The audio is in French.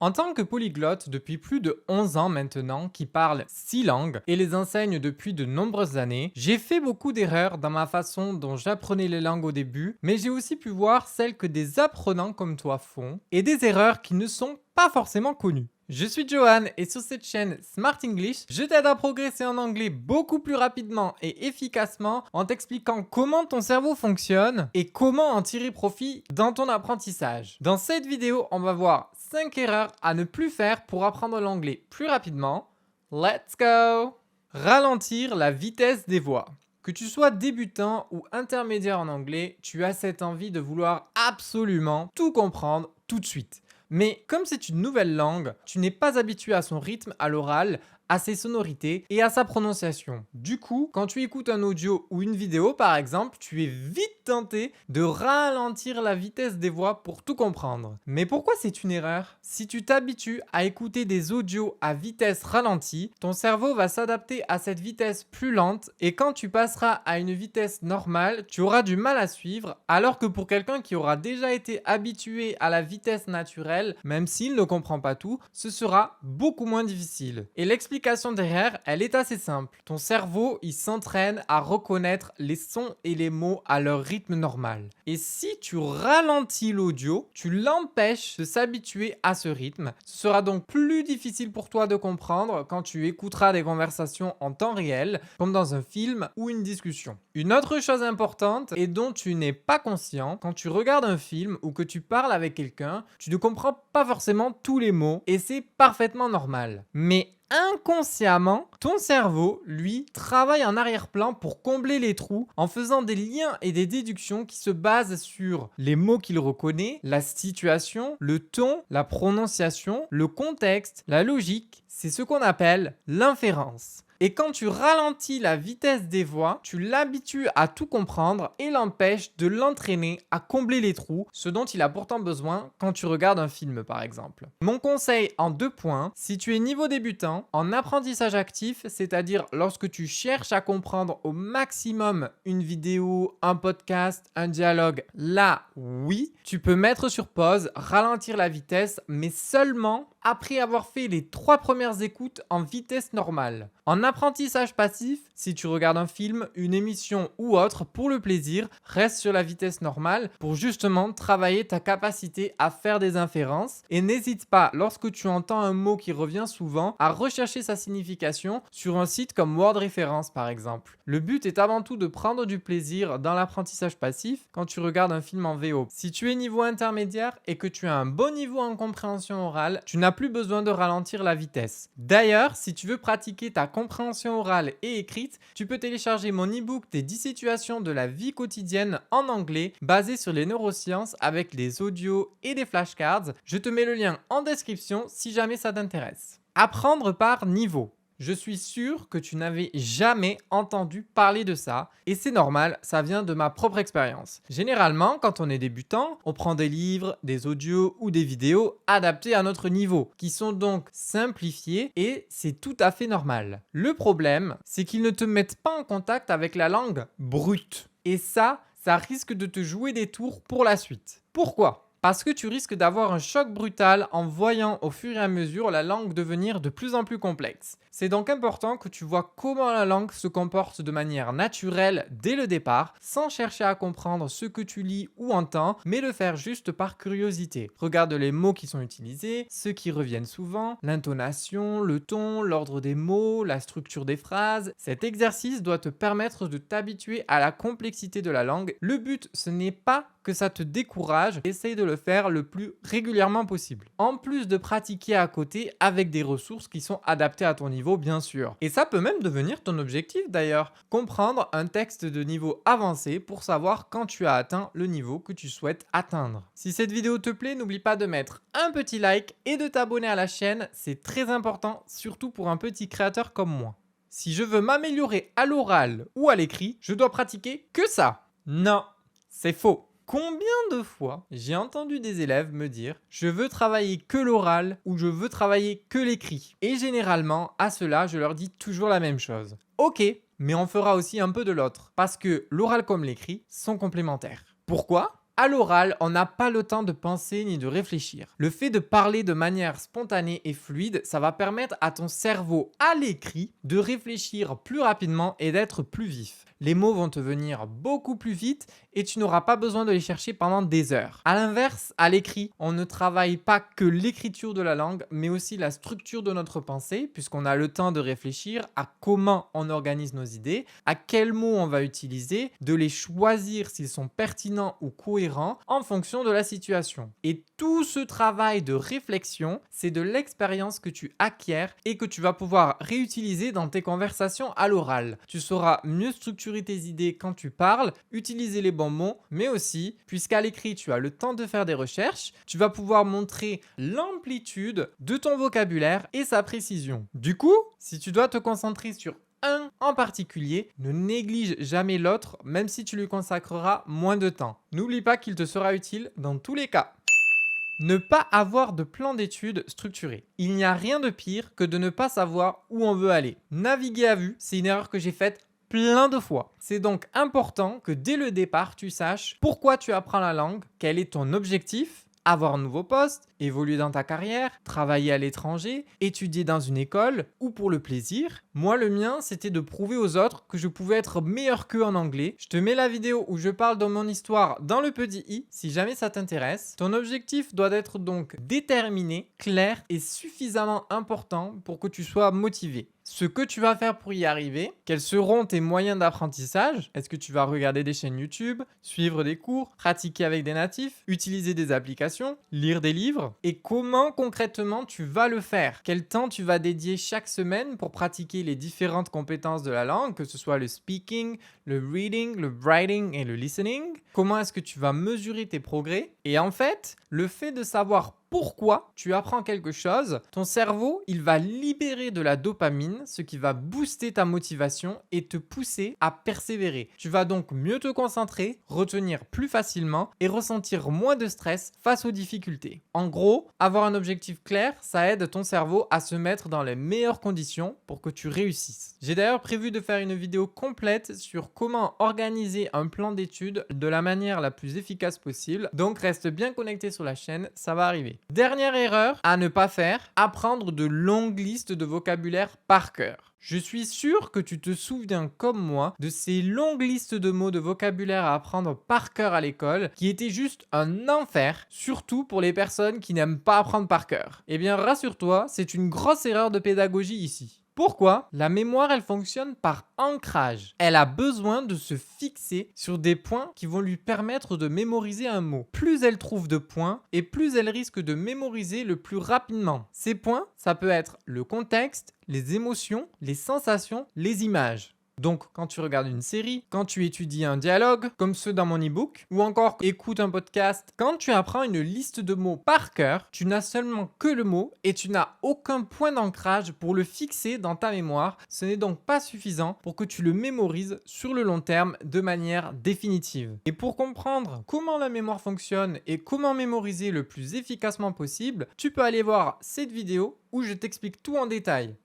En tant que polyglotte depuis plus de 11 ans maintenant, qui parle 6 langues et les enseigne depuis de nombreuses années, j'ai fait beaucoup d'erreurs dans ma façon dont j'apprenais les langues au début, mais j'ai aussi pu voir celles que des apprenants comme toi font et des erreurs qui ne sont pas forcément connues. Je suis Johan et sur cette chaîne Smart English, je t'aide à progresser en anglais beaucoup plus rapidement et efficacement en t'expliquant comment ton cerveau fonctionne et comment en tirer profit dans ton apprentissage. Dans cette vidéo, on va voir 5 erreurs à ne plus faire pour apprendre l'anglais plus rapidement. Let's go! Ralentir la vitesse des voix. Que tu sois débutant ou intermédiaire en anglais, tu as cette envie de vouloir absolument tout comprendre tout de suite. Mais comme c'est une nouvelle langue, tu n'es pas habitué à son rythme à l'oral, à ses sonorités et à sa prononciation. Du coup, quand tu écoutes un audio ou une vidéo par exemple, tu es vite tenté de ralentir la vitesse des voix pour tout comprendre. Mais pourquoi c'est une erreur? Si tu t'habitues à écouter des audios à vitesse ralentie, ton cerveau va s'adapter à cette vitesse plus lente et quand tu passeras à une vitesse normale, tu auras du mal à suivre, alors que pour quelqu'un qui aura déjà été habitué à la vitesse naturelle, même s'il ne comprend pas tout, ce sera beaucoup moins difficile. Et l'explication derrière, elle est assez simple. Ton cerveau, il s'entraîne à reconnaître les sons et les mots à leur rythme normal. Et si tu ralentis l'audio, tu l'empêches de s'habituer à ce rythme. Ce sera donc plus difficile pour toi de comprendre quand tu écouteras des conversations en temps réel, comme dans un film ou une discussion. Une autre chose importante et dont tu n'es pas conscient, quand tu regardes un film ou que tu parles avec quelqu'un, tu ne comprends pas forcément tous les mots et c'est parfaitement normal. Mais inconsciemment, ton cerveau, lui, travaille en arrière-plan pour combler les trous en faisant des liens et des déductions qui se basent sur les mots qu'il reconnaît, la situation, le ton, la prononciation, le contexte, la logique. C'est ce qu'on appelle l'inférence. Et quand tu ralentis la vitesse des voix, tu l'habitues à tout comprendre et l'empêches de l'entraîner à combler les trous, ce dont il a pourtant besoin quand tu regardes un film par exemple. Mon conseil en 2 points, si tu es niveau débutant, en apprentissage actif, c'est-à-dire lorsque tu cherches à comprendre au maximum une vidéo, un podcast, un dialogue, là oui, tu peux mettre sur pause, ralentir la vitesse, mais seulement après avoir fait les 3 premières écoutes en vitesse normale. En apprentissage passif, si tu regardes un film, une émission ou autre pour le plaisir, reste sur la vitesse normale pour justement travailler ta capacité à faire des inférences et n'hésite pas, lorsque tu entends un mot qui revient souvent, à rechercher sa signification sur un site comme Word Référence par exemple. Le but est avant tout de prendre du plaisir dans l'apprentissage passif quand tu regardes un film en VO. Si tu es niveau intermédiaire et que tu as un bon niveau en compréhension orale, tu n'as plus besoin de ralentir la vitesse. D'ailleurs, si tu veux pratiquer ta compréhension orale et écrite, tu peux télécharger mon e-book des 10 situations de la vie quotidienne en anglais basé sur les neurosciences avec des audios et des flashcards. Je te mets le lien en description si jamais ça t'intéresse. Apprendre par niveau. Je suis sûr que tu n'avais jamais entendu parler de ça et c'est normal, ça vient de ma propre expérience. Généralement, quand on est débutant, on prend des livres, des audios ou des vidéos adaptés à notre niveau, qui sont donc simplifiés et c'est tout à fait normal. Le problème, c'est qu'ils ne te mettent pas en contact avec la langue brute. Et ça risque de te jouer des tours pour la suite. Pourquoi ? Parce que tu risques d'avoir un choc brutal en voyant au fur et à mesure la langue devenir de plus en plus complexe. C'est donc important que tu vois comment la langue se comporte de manière naturelle dès le départ, sans chercher à comprendre ce que tu lis ou entends, mais le faire juste par curiosité. Regarde les mots qui sont utilisés, ceux qui reviennent souvent, l'intonation, le ton, l'ordre des mots, la structure des phrases. Cet exercice doit te permettre de t'habituer à la complexité de la langue. Le but, ce n'est pas que ça te décourage, essaye de le faire le plus régulièrement possible. En plus de pratiquer à côté avec des ressources qui sont adaptées à ton niveau, bien sûr. Et ça peut même devenir ton objectif d'ailleurs. Comprendre un texte de niveau avancé pour savoir quand tu as atteint le niveau que tu souhaites atteindre. Si cette vidéo te plaît, n'oublie pas de mettre un petit like et de t'abonner à la chaîne. C'est très important, surtout pour un petit créateur comme moi. Si je veux m'améliorer à l'oral ou à l'écrit, je dois pratiquer que ça. Non, c'est faux. Combien de fois j'ai entendu des élèves me dire « je veux travailler que l'oral » ou « je veux travailler que l'écrit ». Et généralement, à cela, je leur dis toujours la même chose. Ok, mais on fera aussi un peu de l'autre, parce que l'oral comme l'écrit sont complémentaires. Pourquoi ? À l'oral, on n'a pas le temps de penser ni de réfléchir. Le fait de parler de manière spontanée et fluide, ça va permettre à ton cerveau à l'écrit de réfléchir plus rapidement et d'être plus vif. Les mots vont te venir beaucoup plus vite et tu n'auras pas besoin de les chercher pendant des heures. À l'inverse, à l'écrit, on ne travaille pas que l'écriture de la langue, mais aussi la structure de notre pensée, puisqu'on a le temps de réfléchir à comment on organise nos idées, à quels mots on va utiliser, de les choisir s'ils sont pertinents ou cohérents en fonction de la situation. Et tout ce travail de réflexion, c'est de l'expérience que tu acquiers et que tu vas pouvoir réutiliser dans tes conversations à l'oral. Tu sauras mieux structurer tes idées quand tu parles, utiliser les bons mots, mais aussi, puisqu'à l'écrit tu as le temps de faire des recherches, tu vas pouvoir montrer l'amplitude de ton vocabulaire et sa précision. Du coup, si tu dois te concentrer sur un en particulier, ne néglige jamais l'autre, même si tu lui consacreras moins de temps. N'oublie pas qu'il te sera utile dans tous les cas. Ne pas avoir de plan d'études structuré. Il n'y a rien de pire que de ne pas savoir où on veut aller. Naviguer à vue, c'est une erreur que j'ai faite plein de fois. C'est donc important que dès le départ, tu saches pourquoi tu apprends la langue, quel est ton objectif, avoir un nouveau poste, évoluer dans ta carrière, travailler à l'étranger, étudier dans une école ou pour le plaisir. Moi, le mien, c'était de prouver aux autres que je pouvais être meilleur qu'eux en anglais. Je te mets la vidéo où je parle de mon histoire dans le petit i si jamais ça t'intéresse. Ton objectif doit être donc déterminé, clair et suffisamment important pour que tu sois motivé. Ce que tu vas faire pour y arriver, quels seront tes moyens d'apprentissage? Est-ce que tu vas regarder des chaînes YouTube, suivre des cours, pratiquer avec des natifs, utiliser des applications, lire des livres? Et comment concrètement tu vas le faire? Quel temps tu vas dédier chaque semaine pour pratiquer les différentes compétences de la langue, que ce soit le speaking, le reading, le writing et le listening? Comment est-ce que tu vas mesurer tes progrès? Et en fait, le fait de savoir pourquoi tu apprends quelque chose, ton cerveau, il va libérer de la dopamine, ce qui va booster ta motivation et te pousser à persévérer. Tu vas donc mieux te concentrer, retenir plus facilement et ressentir moins de stress face aux difficultés. En gros, avoir un objectif clair, ça aide ton cerveau à se mettre dans les meilleures conditions pour que tu réussisses. J'ai d'ailleurs prévu de faire une vidéo complète sur comment organiser un plan d'études de la manière la plus efficace possible, donc reste bien connecté sur la chaîne, ça va arriver. Dernière erreur à ne pas faire, apprendre de longues listes de vocabulaire par cœur. Je suis sûr que tu te souviens comme moi de ces longues listes de mots de vocabulaire à apprendre par cœur à l'école qui étaient juste un enfer, surtout pour les personnes qui n'aiment pas apprendre par cœur. Eh bien rassure-toi, c'est une grosse erreur de pédagogie ici. Pourquoi? La mémoire, elle fonctionne par ancrage. Elle a besoin de se fixer sur des points qui vont lui permettre de mémoriser un mot. Plus elle trouve de points et plus elle risque de mémoriser le plus rapidement. Ces points, ça peut être le contexte, les émotions, les sensations, les images. Donc, quand tu regardes une série, quand tu étudies un dialogue, comme ceux dans mon e-book, ou encore écoute un podcast, quand tu apprends une liste de mots par cœur, tu n'as seulement que le mot et tu n'as aucun point d'ancrage pour le fixer dans ta mémoire. Ce n'est donc pas suffisant pour que tu le mémorises sur le long terme de manière définitive. Et pour comprendre comment la mémoire fonctionne et comment mémoriser le plus efficacement possible, tu peux aller voir cette vidéo où je t'explique tout en détail.